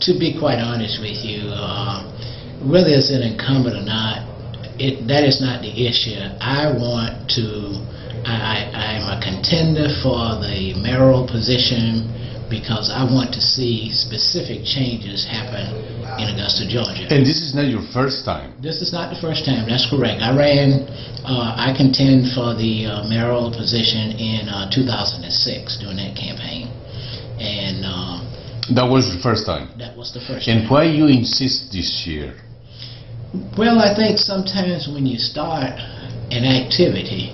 To be quite honest with you, whether it's an incumbent or not, that is not the issue. I'm a contender for the mayoral position because I want to see specific changes happen in Augusta, Georgia. And this is not your first time? This is not the first time, that's correct. I contend for the mayoral position in 2006 during that campaign. And that was the first time? That was the first time. And why you insist this year? Well, I think sometimes when you start an activity,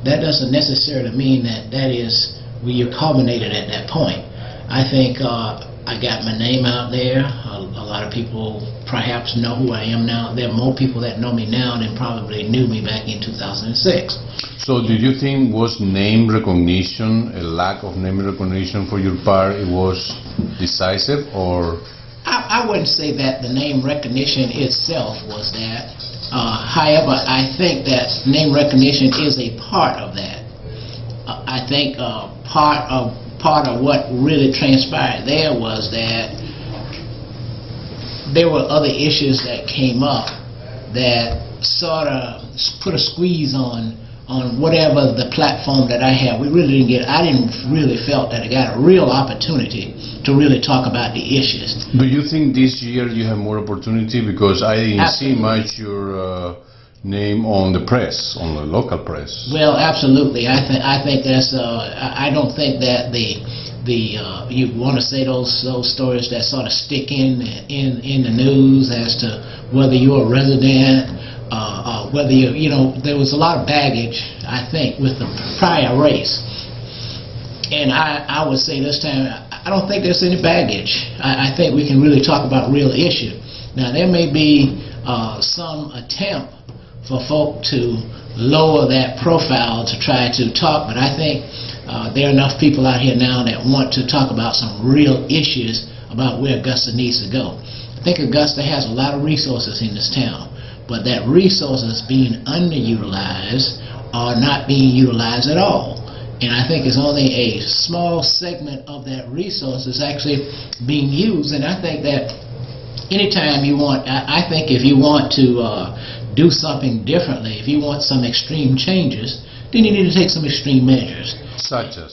that doesn't necessarily mean that is where you're culminated at that point. I think I got my name out there. A lot of people perhaps know who I am now. There are more people that know me now than probably knew me back in 2006. So do you think was name recognition, a lack of name recognition for your part, it was decisive, or? I wouldn't say that the name recognition itself was that. However, I think that name recognition is a part of that. I think part of what really transpired there was that there were other issues that came up that sort of put a squeeze on whatever the platform that I had. I didn't really felt that I got a real opportunity to really talk about the issues. Do you think this year you have more opportunity? Because I didn't Absolutely. see much your name on the press, on the local press. Well, absolutely. I think that's. I don't think that you want to say those stories that sort of stick in the news as to whether you're a resident. Whether there was a lot of baggage, I think, with the prior race. And I would say this time, I don't think there's any baggage. I think we can really talk about real issue. Now, there may be some attempt for folk to lower that profile to try to talk, but I think there are enough people out here now that want to talk about some real issues about where Augusta needs to go. I think Augusta has a lot of resources in this town, but that resources being underutilized or not being utilized at all. And I think it's only a small segment of that resource is actually being used. And I think that anytime you want, I think if you want to do something differently, if you want some extreme changes, then you need to take some extreme measures. Such as?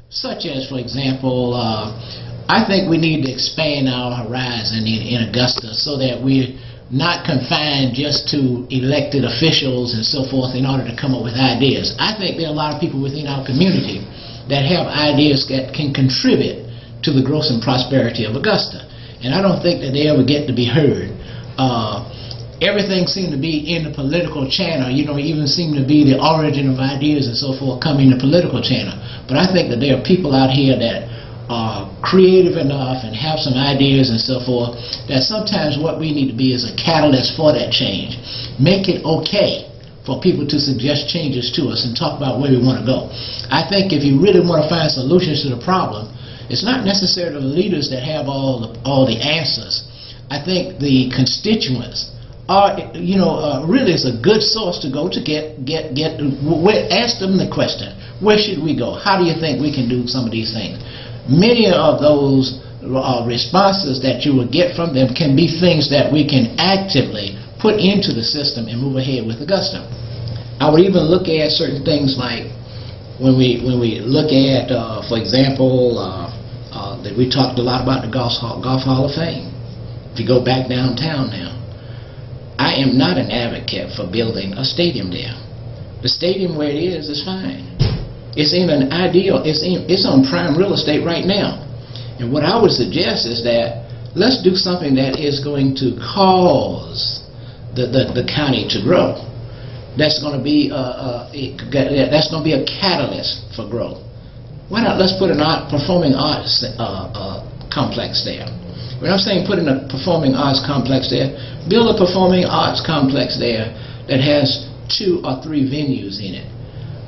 Such as, for example, I think we need to expand our horizon in Augusta so that we're not confined just to elected officials and so forth in order to come up with ideas. I think there are a lot of people within our community that have ideas that can contribute to the growth and prosperity of Augusta. And I don't think that they ever get to be heard. Everything seemed to be in the political channel, even seemed to be the origin of ideas and so forth come in the political channel. But I think that there are people out here that are creative enough and have some ideas and so forth, that sometimes what we need to be is a catalyst for that change. Make it okay for people to suggest changes to us and talk about where we want to go. I think if you really want to find solutions to the problem, it's not necessarily the leaders that have all the answers. I think the constituents are, really is a good source to go to ask them the question, where should we go? How do you think we can do some of these things? Many of those responses that you will get from them can be things that we can actively put into the system and move ahead with Augusta. I would even look at certain things like when we look at, for example, that we talked a lot about the Golf Hall of Fame. If you go back downtown now, I am not an advocate for building a stadium there. The stadium where it is fine. It's in an ideal, it's on prime real estate right now. And what I would suggest is that let's do something that is going to cause the county to grow. That's going to be a catalyst for growth. Why not let's put a performing arts complex there? When I'm saying put in a performing arts complex there, build a performing arts complex there that has 2 or 3 venues in it,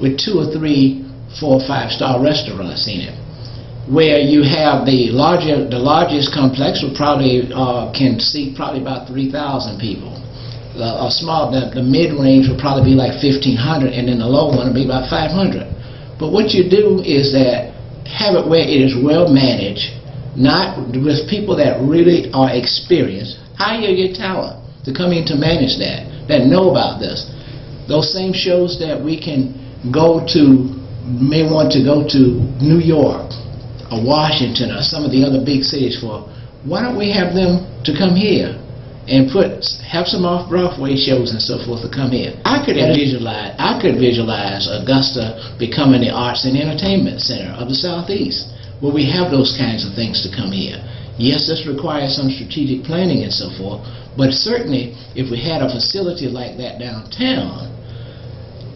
with 2 or 3 4 or 5-star restaurants in it, where you have the largest complex will probably can seat probably about 3,000 people. The mid-range will probably be like 1,500, and then the low one will be about 500. But what you do is that have it where it is well managed, not with people that really are experienced. Hire your talent to come in to manage that know about this. Those same shows that we can go to, may want to go to New York or Washington or some of the other big cities for, why don't we have them to come here and have some off-Broadway shows and so forth to come here? I could visualize Augusta becoming the arts and entertainment center of the Southeast, where we have those kinds of things to come here. Yes, this requires some strategic planning and so forth, but certainly if we had a facility like that downtown,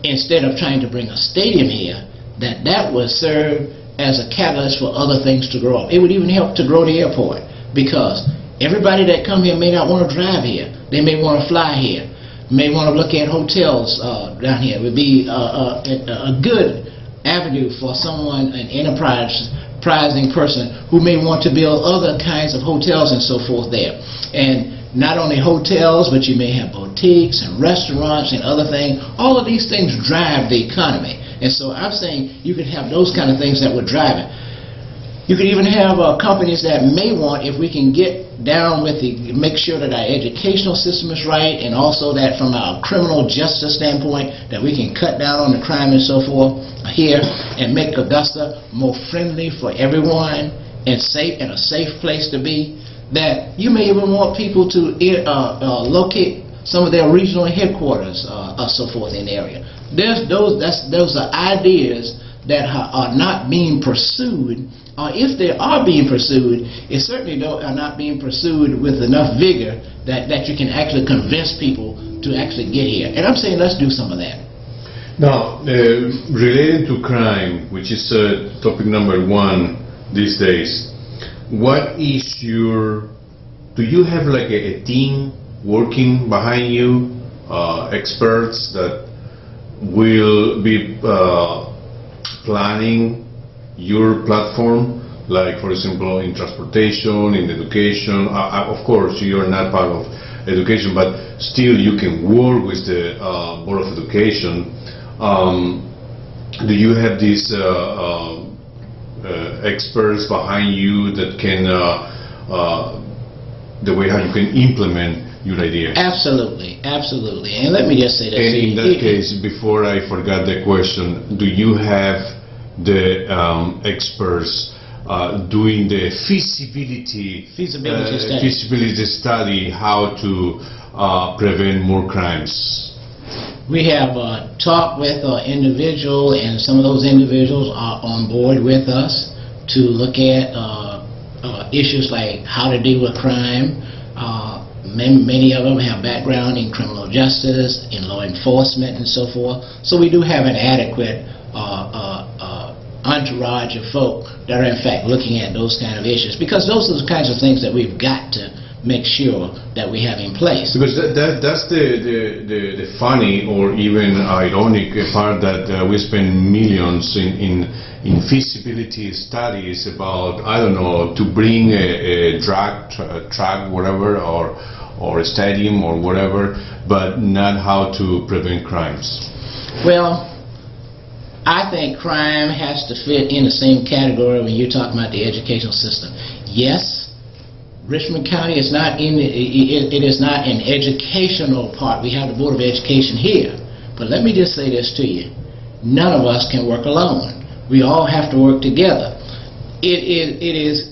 instead of trying to bring a stadium here, that would serve as a catalyst for other things to grow up. It would even help to grow the airport, because everybody that come here may not want to drive here. They may want to fly here, may want to look at hotels down here. It would be a good avenue for someone, an enterprising person who may want to build other kinds of hotels and so forth there. And not only hotels, but you may have boutiques and restaurants and other things. All of these things drive the economy. And so I'm saying you could have those kind of things that would drive it. You could even have companies that may want, if we can get down with make sure that our educational system is right, and also that from our criminal justice standpoint, that we can cut down on the crime and so forth here and make Augusta more friendly for everyone and safe, and a safe place to be, that you may even want people to locate some of their regional headquarters or so forth in the area. Those are ideas that are not being pursued, or if they are being pursued, it certainly are not being pursued with enough vigor that you can actually convince people to actually get here. And I'm saying let's do some of that. Now, related to crime, which is topic number one these days, what is do you have like a team working behind you, experts that will be planning your platform, like for example in transportation, in education? Of course you are not part of education, but still you can work with the Board of Education. Do you have these experts behind you that can the way how you can implement your idea? Absolutely, absolutely. And let me just say this. And in that case, before I forgot the question, do you have the experts doing the feasibility study how to prevent more crimes? We have talked with an individual, and some of those individuals are on board with us to look at issues like how to deal with crime. Many of them have background in criminal justice, in law enforcement, and so forth. So we do have an adequate entourage of folk that are in fact looking at those kind of issues, because those are the kinds of things that we've got to make sure that we have in place. Because that's the funny or even ironic part, that we spend millions in feasibility studies about, I don't know, to bring a drug truck, whatever, or a stadium or whatever, but not how to prevent crimes. Well, I think crime has to fit in the same category when you're talking about the educational system. Yes, Richmond County is not it is not an educational part. We have the Board of Education here. But let me just say this to you. None of us can work alone. We all have to work together. It is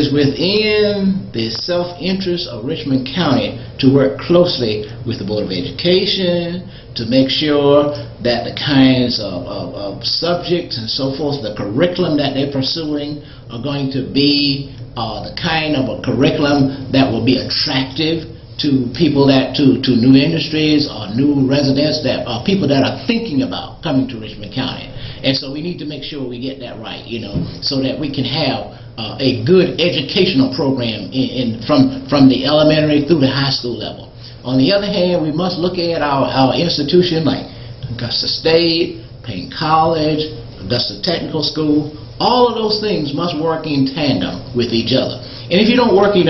within the self-interest of Richmond County to work closely with the Board of Education to make sure that the kinds of subjects and so forth, the curriculum that they're pursuing, are going to be the kind of a curriculum that will be attractive to people, to new industries or new residents, that are people that are thinking about coming to Richmond County. And so we need to make sure we get that right, so that we can have a good educational program from the elementary through the high school level. On the other hand, we must look at our institution like Augusta State, Payne College, Augusta Technical School. All of those things must work in tandem with each other. And if you don't work in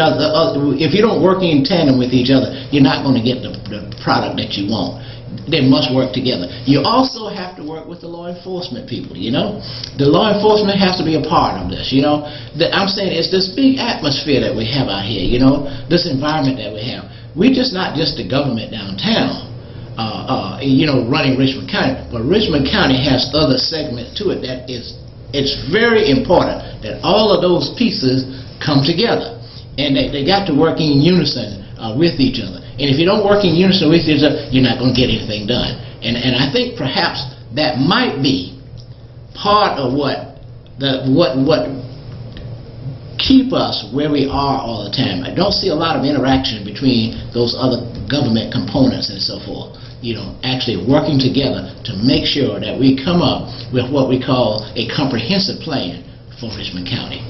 tandem with each other, you're not going to get the product that you want. they must work together. You also have to work with the law enforcement people, you know. The law enforcement has to be a part of this, you know. I'm saying it's this big atmosphere that we have out here, you know, this environment that we have. We're just not just the government downtown, you know, running Richmond County, but Richmond County has other segments to it that it's very important that all of those pieces come together, and they got to work in unison with each other. And if you don't work in unison with each other, you're not going to get anything done. And I think perhaps that might be part of what keep us where we are all the time. I don't see a lot of interaction between those other government components and so forth. You know, actually working together to make sure that we come up with what we call a comprehensive plan for Richmond County.